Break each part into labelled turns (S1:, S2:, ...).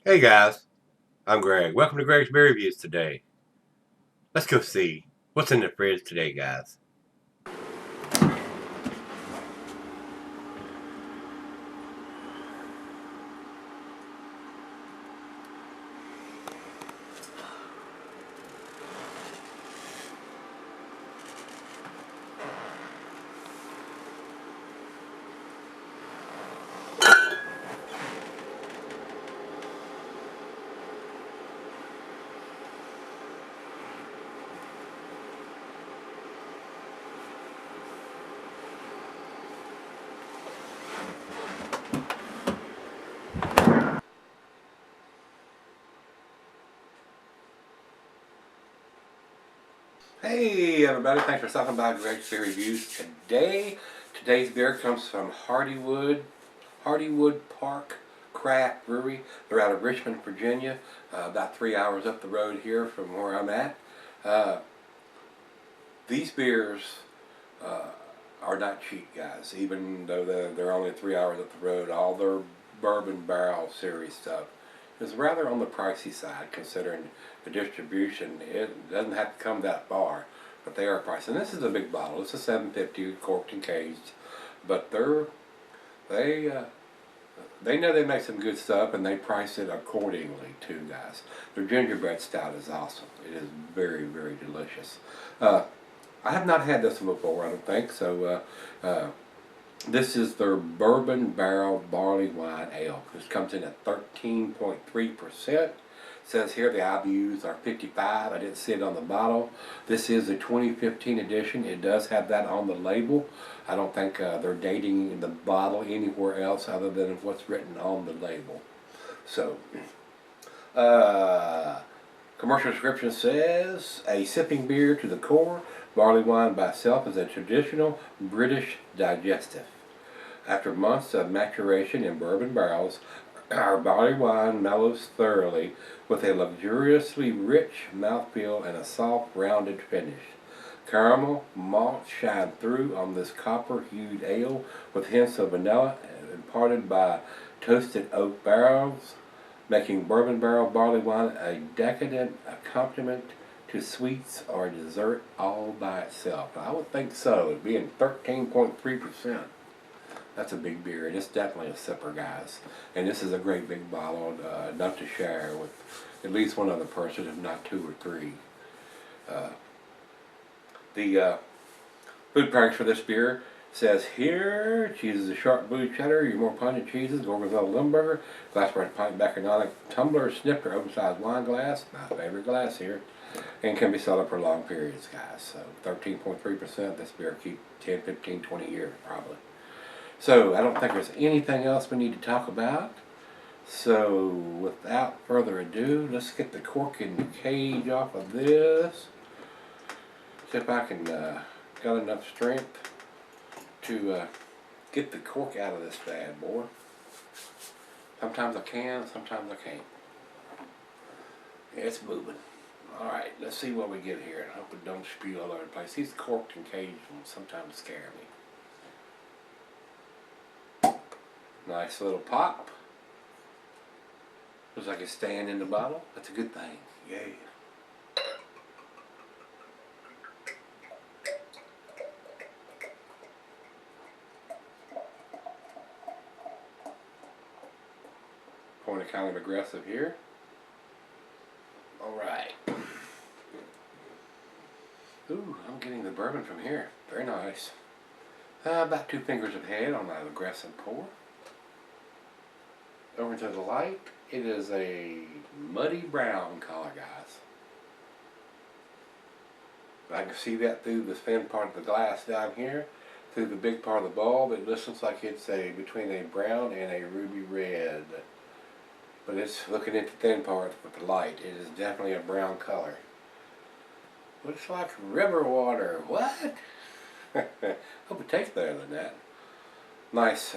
S1: Hey guys, I'm Greg. Welcome to Gregsbeerreviews today. Let's go see what's in the fridge today, guys. Hey everybody, thanks for stopping by Gregsbeerreviews today. Today's beer comes from Hardywood Park Craft Brewery. They're out of Richmond, Virginia, about 3 hours up the road here from where I'm at. These beers are not cheap, guys, even though they're only 3 hours up the road. All their bourbon barrel series stuff is rather on the pricey side considering the distribution. It doesn't have to come that far, but they are pricey. And this is a big bottle. It's a 750 corked and caged, but they they know they make some good stuff and they price it accordingly too, guys. Their gingerbread stout is awesome. It is very, very delicious. I have not had this one before, I don't think, so this is their Bourbon Barrel Barleywine Ale. This comes in at 13.3%. Says here the IBUs are 55. I didn't see it on the bottle. This is a 2015 edition. It does have that on the label. I don't think they're dating the bottle anywhere else other than what's written on the label. So, commercial description says, a sipping beer to the core. Barley wine by itself is a traditional British digestive. After months of maturation in bourbon barrels, our barley wine mellows thoroughly with a luxuriously rich mouthfeel and a soft, rounded finish. Caramel malt shine through on this copper-hued ale with hints of vanilla imparted by toasted oak barrels, making bourbon barrel barley wine a decadent accompaniment to sweets or dessert all by itself. I would think so. It being 13.3%. That's a big beer, and it's definitely a sipper, guys. And this is a great big bottle, enough to share with at least one other person, if not two or three. The food products for this beer says here, cheese is a sharp blue cheddar, your more pungent cheeses, Gorgonzola Limburger, glassware pint bacchanalic tumbler, snifter, oversized wine glass, my favorite glass here, and can be sold up for long periods, guys. So 13.3%, this beer keep 10, 15, 20 years probably. So I don't think there's anything else we need to talk about. So without further ado, let's get the cork and the cage off of this. See if I can got enough strength to get the cork out of this bad boy. Sometimes I can, sometimes I can't. Yeah, it's moving. Alright, let's see what we get here. I hope it don't spew all over the place. These corked and caged ones sometimes scare me. Nice little pop. Looks like it's staying in the bottle. That's a good thing. Yay. Pouring it kind of aggressive here. Alright. Ooh, I'm getting the bourbon from here. Very nice. About 2 fingers ahead on that aggressive pour. Over to the light, it is a muddy brown color, guys. I can see that through the thin part of the glass down here, through the big part of the bulb. It looks like it's between a brown and a ruby red. But it's looking at the thin part with the light. It is definitely a brown color. Looks like river water. What? Hope it tastes better than that. Nice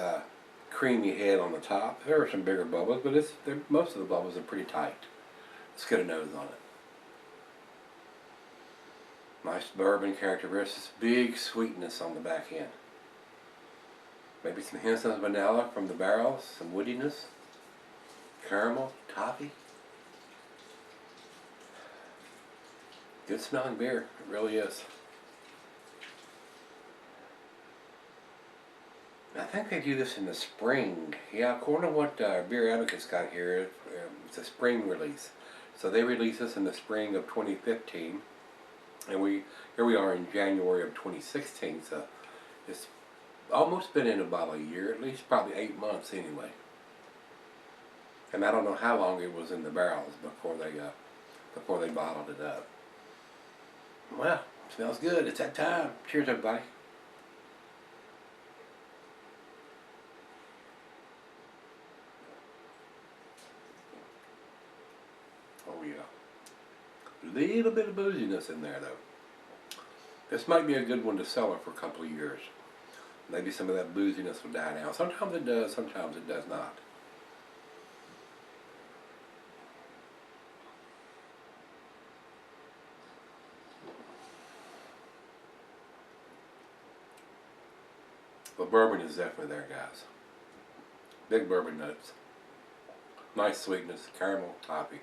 S1: creamy head on the top. There are some bigger bubbles, but most of the bubbles are pretty tight. Let's get a nose on it. Nice bourbon characteristics. Big sweetness on the back end. Maybe some hints of vanilla from the barrels. Some woodiness. Caramel. toffee. Good smelling beer, it really is. I think they do this in the spring. Yeah, according to what Beer Advocates got here, it's a spring release. So they released this in the spring of 2015, and here we are in January of 2016. So it's almost been in about a year, at least probably 8 months anyway. And I don't know how long it was in the barrels before they bottled it up. Well, smells good. It's that time. Cheers, everybody. Oh yeah. A little bit of booziness in there though. This might be a good one to sell it for a couple of years. Maybe some of that booziness will die down. Sometimes it does, sometimes it does not. But bourbon is definitely there, guys. Big bourbon notes. Nice sweetness, caramel, toffee.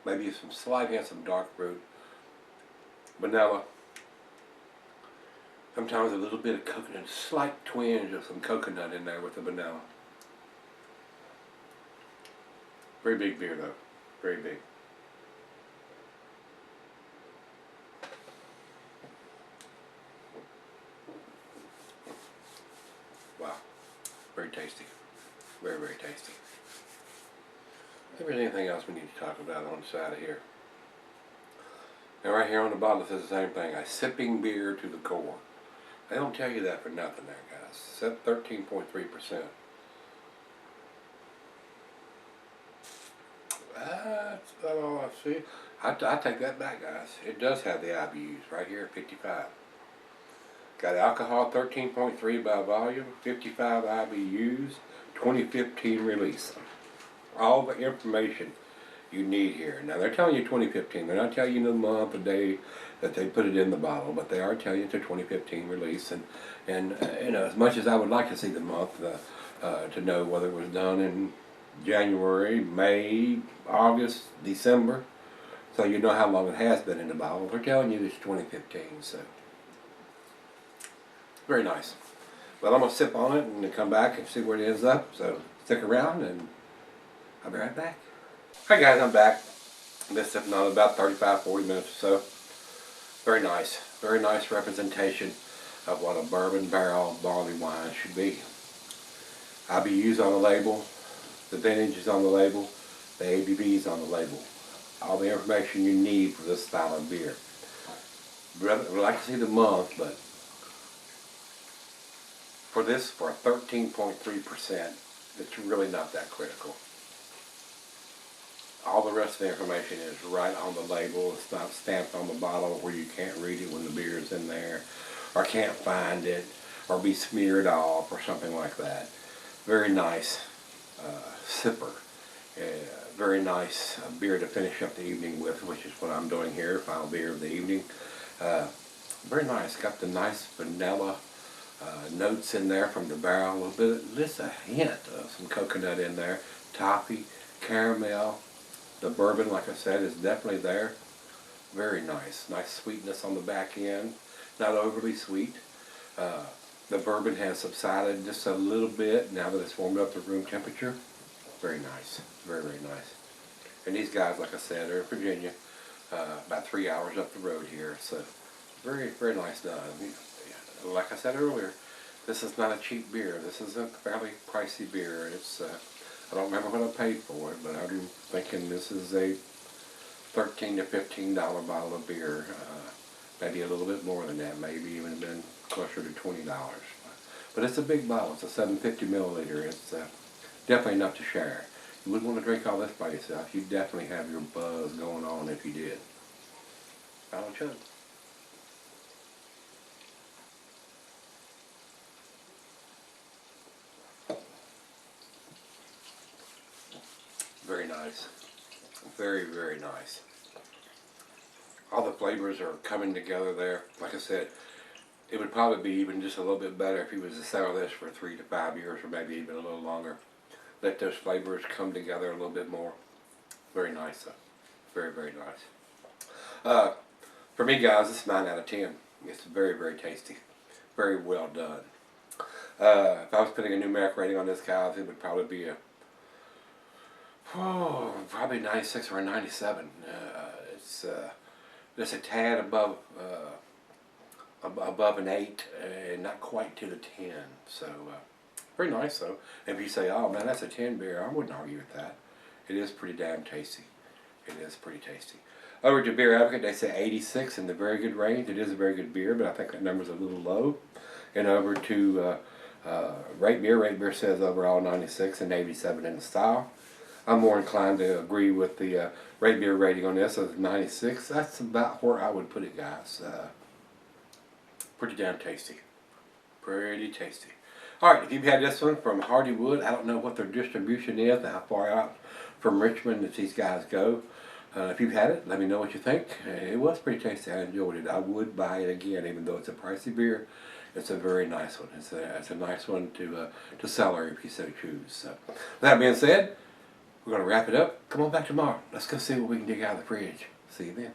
S1: Maybe some slight hints of dark fruit, vanilla. Sometimes a little bit of coconut, slight twinge of some coconut in there with the vanilla. Very big beer though, very big. Wow, very tasty, very, very tasty. If there's anything else we need to talk about on the side of here. And right here on the bottle it says the same thing, a sipping beer to the core. They don't tell you that for nothing there, guys. It's 13.3%. That's about all I see. I take that back, guys. It does have the IBUs right here at 55. Got alcohol 13.3 by volume, 55 IBUs, 2015 release. All the information you need here. Now they're telling you 2015. They're not telling you the month, the day that they put it in the bottle, but they are telling you it's a 2015 release. And you know, as much as I would like to see the month to know whether it was done in January, May, August, December, so you know how long it has been in the bottle. They're telling you it's 2015, so very nice. But I'm gonna sip on it and then come back and see where it ends up. So stick around and I'll be right back. Hi guys, I'm back. Been sipping on about 35-40 minutes or so. Very nice representation of what a bourbon barrel barley wine should be. IBUs on the label, the vintage is on the label, the ABV is on the label. All the information you need for this style of beer. I'd like to see the month, but for 13.3%, it's really not that critical. All the rest of the information is right on the label. It's not stamped on the bottle where you can't read it when the beer is in there, or can't find it, or be smeared off, or something like that. Very nice sipper. Very nice beer to finish up the evening with, which is what I'm doing here, final beer of the evening. Very nice. Got the nice vanilla notes in there from the barrel, a little bit, just a hint of some coconut in there, toffee, caramel. The bourbon, like I said, is definitely there. Very nice. Nice sweetness on the back end. Not overly sweet. The bourbon has subsided just a little bit now that it's warmed up to room temperature. Very nice. Very, very nice. And these guys, like I said, are in Virginia, about 3 hours up the road here. So very, very nice done. Like I said earlier, this is not a cheap beer. This is a fairly pricey beer. It's I don't remember what I paid for it, but I'm thinking this is a $13 to $15 bottle of beer. Maybe a little bit more than that, maybe even been closer to $20. But it's a big bottle. It's a 750 milliliter. It's definitely enough to share. You wouldn't want to drink all this by yourself. You'd definitely have your buzz going on if you did. Final chug. Very nice. Very, very nice. All the flavors are coming together there. Like I said, it would probably be even just a little bit better if you was to sell this for 3 to 5 years or maybe even a little longer. Let those flavors come together a little bit more. Very nice though. Very, very nice. For me guys, it's 9 out of 10. It's very, very tasty. Very well done. If I was putting a numeric rating on this, guys, it would probably be a probably 96 or a 97. It's just a tad above above an 8, and not quite to the 10. So very nice though. If you say, "Oh man, that's a 10 beer," I wouldn't argue with that. It is pretty damn tasty. It is pretty tasty. Over to Beer Advocate, they say 86 in the very good range. It is a very good beer, but I think that number's a little low. And over to Rate Beer says overall 96 and 87 in the style. I'm more inclined to agree with the Rate Beer rating on this of 96. That's about where I would put it, guys. Pretty damn tasty. Pretty tasty. Alright, if you've had this one from Hardywood, I don't know what their distribution is and how far out from Richmond that these guys go. If you've had it, let me know what you think. It was pretty tasty. I enjoyed it. I would buy it again, even though it's a pricey beer. It's a very nice one. It's a nice one to cellar if you so choose. So, with that being said, we're going to wrap it up. Come on back tomorrow. Let's go see what we can dig out of the fridge. See you then.